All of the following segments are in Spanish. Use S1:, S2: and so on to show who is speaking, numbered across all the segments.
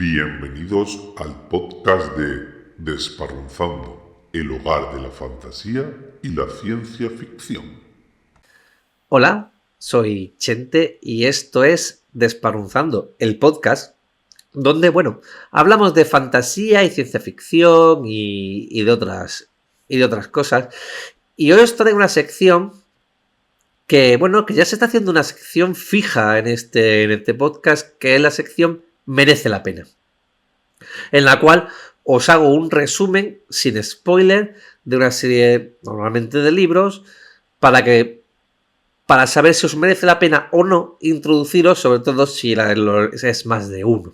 S1: Bienvenidos al podcast de Desparramando, el hogar de la fantasía y la ciencia ficción.
S2: Hola, soy Chente y esto es Desparrunzando, el podcast donde, hablamos de fantasía y ciencia ficción y de otras cosas. Y hoy os traigo una sección que ya se está haciendo una sección fija en este podcast, que es la sección Merece la Pena, en la cual os hago un resumen sin spoiler de una serie normalmente de libros para saber si os merece la pena o no introduciros, sobre todo si es más de uno.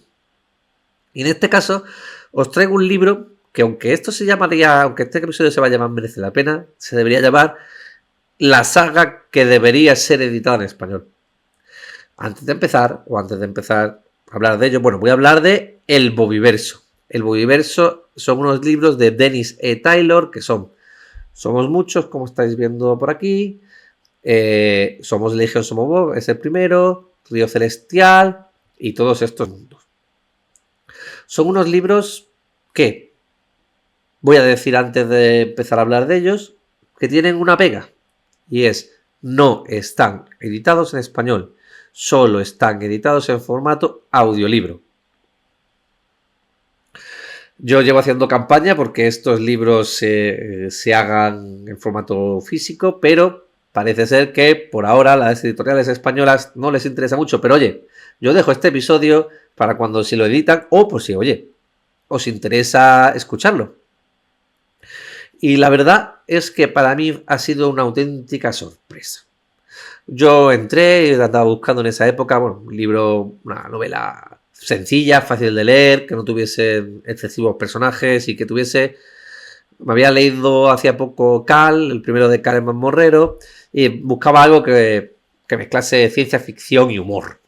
S2: Y en este caso os traigo un libro que aunque este episodio se va a llamar Merece la Pena, se debería llamar La saga que debería ser editada en español. Antes de empezar a hablar de ello, voy a hablar de El Boviverso. El Boviverso son unos libros de Dennis E. Taylor que somos muchos, como estáis viendo por aquí. Somos Legión, somos Bob, es el primero, Río Celestial y todos estos mundos. Son unos libros que, voy a decir antes de empezar a hablar de ellos, que tienen una pega, y es, no están editados en español, solo están editados en formato audiolibro. Yo llevo haciendo campaña porque estos libros se hagan en formato físico, pero parece ser que por ahora las editoriales españolas no les interesa mucho. Pero oye, yo dejo este episodio para cuando si lo editan o por si, os interesa escucharlo. Y la verdad es que para mí ha sido una auténtica sorpresa. Yo entré y andaba buscando en esa época, un libro, una novela sencilla, fácil de leer, que no tuviese excesivos personajes y que tuviese... Me había leído hacía poco Cal, el primero de Cal Morrero, y buscaba algo que mezclase ciencia ficción y humor.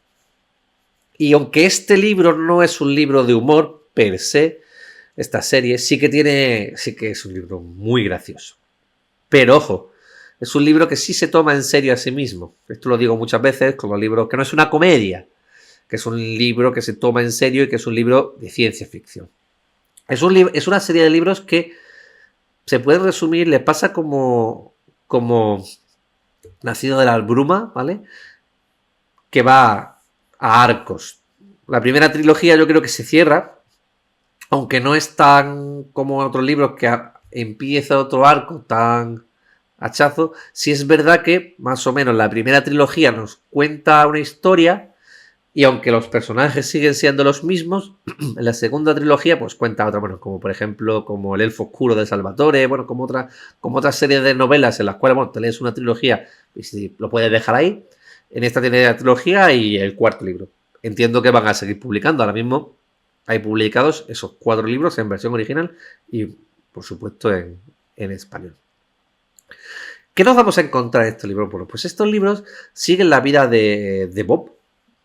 S2: Y aunque este libro no es un libro de humor per se, esta serie sí que es un libro muy gracioso. Pero ojo, es un libro que sí se toma en serio a sí mismo. Esto lo digo muchas veces con los libros, que no es una comedia, que es un libro que se toma en serio y que es un libro de ciencia ficción. Es una serie de libros que se puede resumir, le pasa como Nacido de la Bruma, ¿vale? Que va a arcos. La primera trilogía yo creo que se cierra, aunque no es tan como otros libros que empieza otro arco tan hachazo. Sí es verdad que más o menos la primera trilogía nos cuenta una historia y aunque los personajes siguen siendo los mismos, en la segunda trilogía pues cuenta otra, como por ejemplo como El Elfo Oscuro de Salvatore, como otra serie de novelas en las cuales te lees una trilogía y si lo puedes dejar ahí. En esta tiene la trilogía y el cuarto libro. Entiendo que van a seguir publicando. Ahora mismo hay publicados esos 4 libros en versión original y por supuesto en español. ¿Qué nos vamos a encontrar en estos libros? Bueno, pues estos libros siguen la vida de Bob.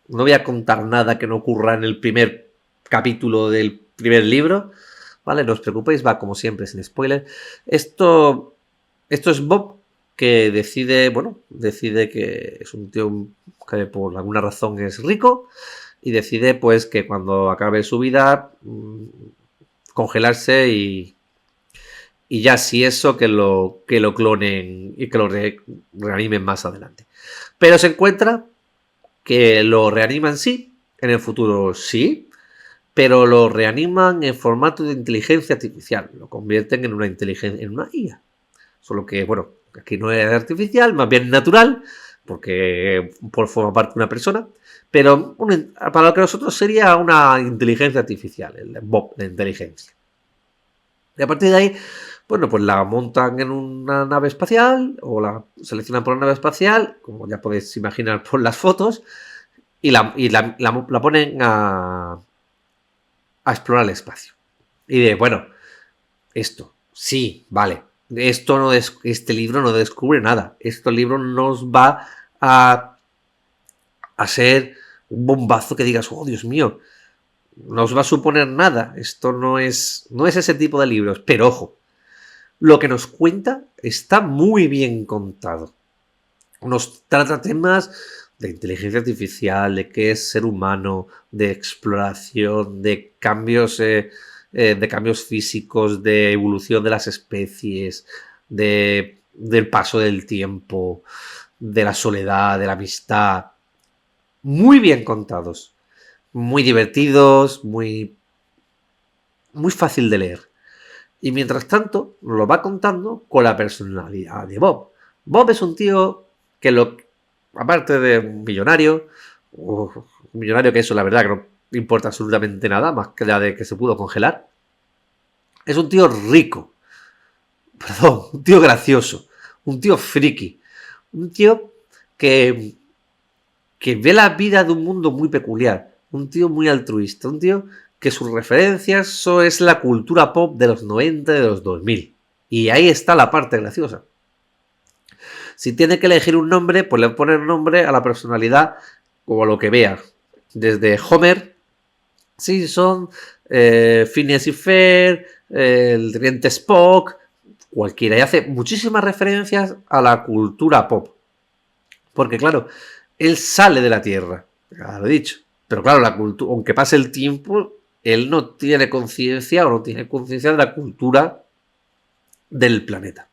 S2: No voy a contar nada que no ocurra en el primer capítulo del primer libro, ¿vale? No os preocupéis, va como siempre, sin spoiler. Esto es Bob que decide que es un tío que por alguna razón es rico y decide pues que cuando acabe su vida congelarse y ya si eso que lo clonen y que lo reanimen más adelante. Pero se encuentra que lo reaniman sí, en el futuro sí, pero lo reaniman en formato de inteligencia artificial, lo convierten en una inteligencia, en una IA. Solo que, aquí no es artificial, más bien natural, porque forma parte de una persona, pero para lo que nosotros sería una inteligencia artificial, el Bob de inteligencia. Y a partir de ahí, pues la montan en una nave espacial o la seleccionan por una nave espacial, como ya podéis imaginar por las fotos, y la ponen a explorar el espacio. Y esto, sí, vale, este libro no descubre nada. Este libro nos va a ser un bombazo que digas, oh Dios mío, no os va a suponer nada. Esto no es ese tipo de libros. Pero ojo, lo que nos cuenta está muy bien contado. Nos trata temas de inteligencia artificial, de qué es ser humano, de exploración, de cambios físicos, de evolución de las especies, del paso del tiempo, de la soledad, de la amistad. Muy bien contados, muy divertidos, muy fácil de leer. Y mientras tanto, nos lo va contando con la personalidad de Bob. Bob es un tío que aparte de un millonario que eso la verdad que no importa absolutamente nada, más que la de que se pudo congelar, es un tío rico, un tío gracioso, un tío friki, un tío que ve la vida de un mundo muy peculiar, un tío muy altruista, un tío que sus referencias es la cultura pop de los 90 y de los 2000. Y ahí está la parte graciosa. Si tiene que elegir un nombre, pues le pone el nombre a la personalidad o a lo que vea. Desde Homer, Simpson, Phineas y Ferb, el teniente Spock, cualquiera. Y hace muchísimas referencias a la cultura pop. Porque claro, él sale de la Tierra, ya lo he dicho. Pero claro, la cultura, aunque pase el tiempo, él no tiene conciencia o no tiene conciencia de la cultura del planeta.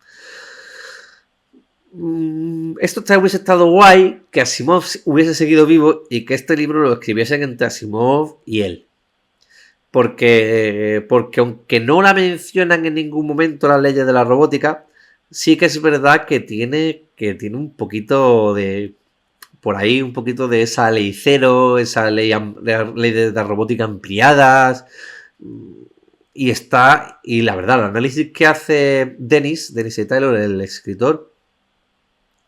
S2: Esto hubiese estado guay que Asimov hubiese seguido vivo y que este libro lo escribiesen entre Asimov y él. Porque aunque no la mencionan en ningún momento las leyes de la robótica, sí que es verdad que tiene un poquito de... Por ahí un poquito de esa ley cero, esa ley de la robótica ampliadas. Y la verdad, el análisis que hace Dennis E. Taylor, el escritor,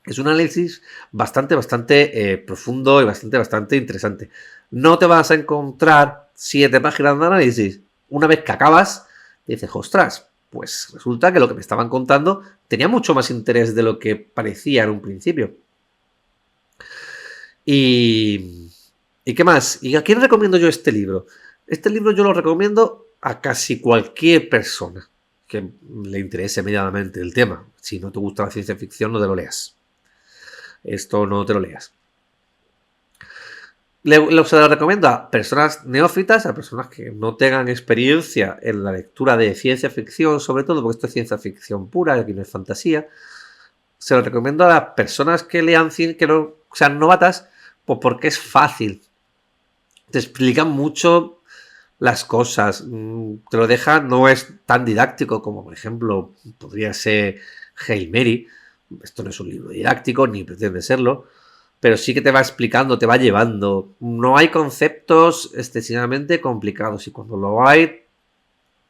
S2: es un análisis bastante profundo y bastante interesante. No te vas a encontrar 7 páginas de análisis. Una vez que acabas, dices, ostras, pues resulta que lo que me estaban contando tenía mucho más interés de lo que parecía en un principio. ¿Y qué más? ¿Y a quién recomiendo yo este libro? Este libro yo lo recomiendo a casi cualquier persona que le interese medianamente el tema. Si no te gusta la ciencia ficción, no te lo leas. Esto no te lo leas. Se lo recomiendo a personas neófitas, a personas que no tengan experiencia en la lectura de ciencia ficción, sobre todo porque esto es ciencia ficción pura, aquí no es fantasía. Se lo recomiendo a las personas que lean que no sean novatas, pues porque es fácil. Te explican mucho las cosas. Te lo dejan, no es tan didáctico como, por ejemplo, podría ser Hail Mary. Esto no es un libro didáctico, ni pretende serlo. Pero sí que te va explicando, te va llevando. No hay conceptos excesivamente complicados. Y cuando lo hay,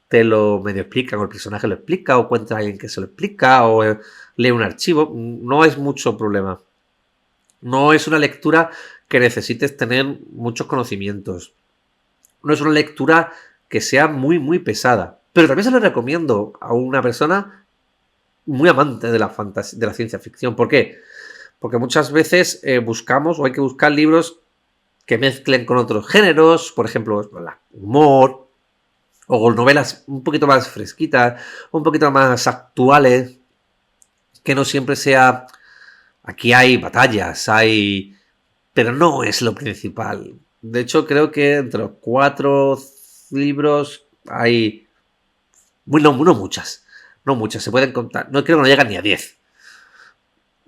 S2: te lo medio explican, o el personaje lo explica, o cuenta a alguien que se lo explica, o lee un archivo. No es mucho problema. No es una lectura que necesites tener muchos conocimientos. No es una lectura que sea muy pesada. Pero también se lo recomiendo a una persona muy amante de la ciencia ficción. ¿Por qué? Porque muchas veces buscamos o hay que buscar libros que mezclen con otros géneros, por ejemplo, humor, o novelas un poquito más fresquitas, un poquito más actuales, que no siempre sea... Aquí hay batallas, pero no es lo principal. De hecho, creo que entre los 4 libros hay... Bueno, no muchas. No muchas, se pueden contar. No creo que no llegan ni a 10.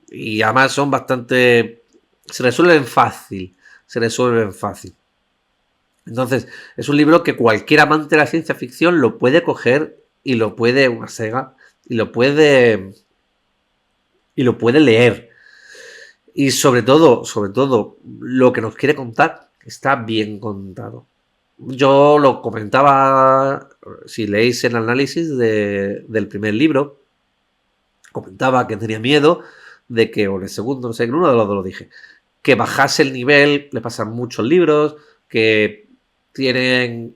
S2: Y además son bastante... Se resuelven fácil. Entonces, es un libro que cualquier amante de la ciencia ficción lo puede coger y lo puede... Una sega. Y lo puede leer. Y sobre todo, lo que nos quiere contar está bien contado. Yo lo comentaba, si leéis el análisis del primer libro, comentaba que tenía miedo de que, o en el segundo, no sé, en uno de los dos lo dije, que bajase el nivel, le pasan muchos libros, que tienen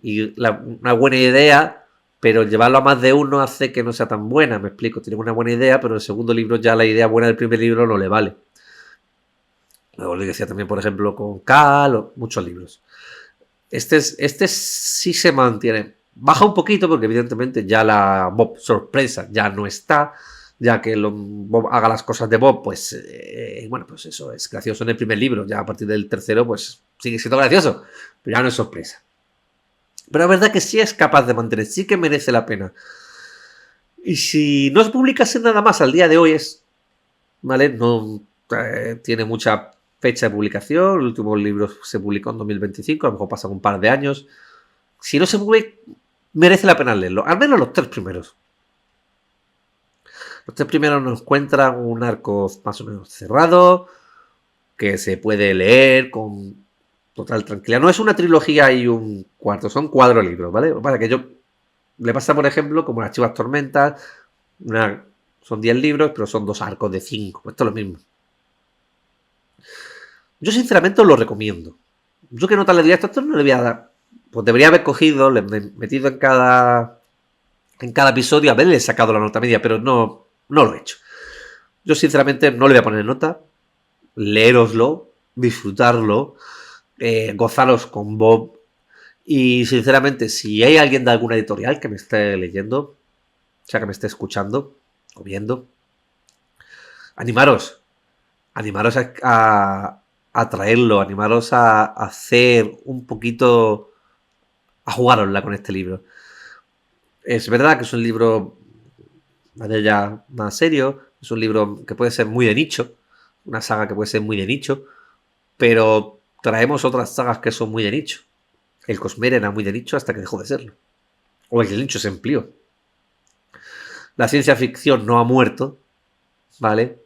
S2: una buena idea, pero llevarlo a más de uno hace que no sea tan buena, me explico, tienen una buena idea, pero en el segundo libro ya la idea buena del primer libro no le vale. Luego lo decía también, por ejemplo, con Cal, muchos libros. Este sí se mantiene. Baja un poquito porque evidentemente ya la Bob sorpresa ya no está. ya que Bob haga las cosas de Bob, pues bueno, pues eso es gracioso en el primer libro. Ya a partir del tercero, pues sigue siendo gracioso, pero ya no es sorpresa. Pero la verdad que sí es capaz de mantener, sí que merece la pena. Y si no se publicase nada más al día de hoy ¿vale? No tiene mucha fecha de publicación. El último libro se publicó en 2025, a lo mejor pasan un par de años. Si no se publica, merece la pena leerlo, al menos los 3 primeros. Los 3 primeros nos encuentran un arco más o menos cerrado, que se puede leer con total tranquilidad. No es una trilogía y un cuarto, son 4 libros, ¿vale? Para que yo le pasa, por ejemplo, como las Chivas Tormentas, son 10 libros, pero son 2 arcos de 5. Esto es lo mismo. Yo sinceramente os lo recomiendo. Yo que nota le diría esto no le voy a dar. Pues debería haber cogido, metido en cada episodio, haberle sacado la nota media, pero no lo he hecho. Yo sinceramente no le voy a poner nota. Leéroslo, disfrutarlo, gozaros con Bob. Y sinceramente, si hay alguien de alguna editorial que me esté leyendo, o sea, que me esté escuchando o viendo, animaros a traerlo, animaros a hacer un poquito, a jugárosla con este libro. Es verdad que es un libro ya más serio, es un libro que puede ser muy de nicho, una saga que puede ser muy de nicho, pero traemos otras sagas que son muy de nicho. El Cosmere era muy de nicho hasta que dejó de serlo. O el de nicho se amplió. La ciencia ficción no ha muerto, ¿vale?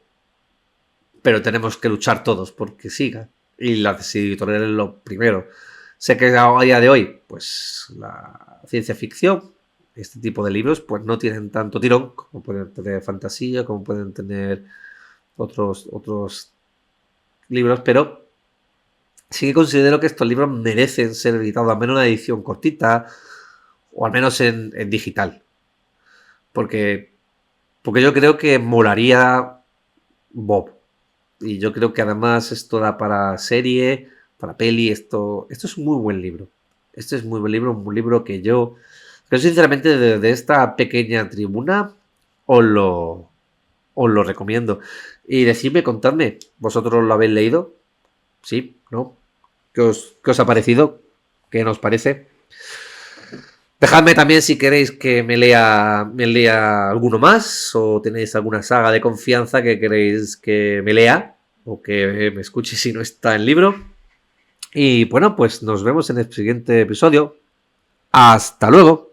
S2: Pero tenemos que luchar todos porque siga. Y las editoriales es lo primero. Sé que a día de hoy, pues la ciencia ficción, este tipo de libros, pues no tienen tanto tirón como pueden tener fantasía, como pueden tener otros libros, pero sí que considero que estos libros merecen ser editados, al menos en una edición cortita, o al menos en digital. Porque yo creo que molaría Bob. Y yo creo que además esto da para serie, para peli, esto es un muy buen libro. Este es muy buen libro, un libro que yo sinceramente de esta pequeña tribuna os lo recomiendo. Y decidme, contadme, ¿vosotros lo habéis leído? ¿Sí? ¿No? ¿Qué os ha parecido? ¿Qué nos parece? Dejadme también si queréis que me lea alguno más o tenéis alguna saga de confianza que queréis que me lea o que me escuche si no está en libro. Y bueno, pues nos vemos en el siguiente episodio. ¡Hasta luego!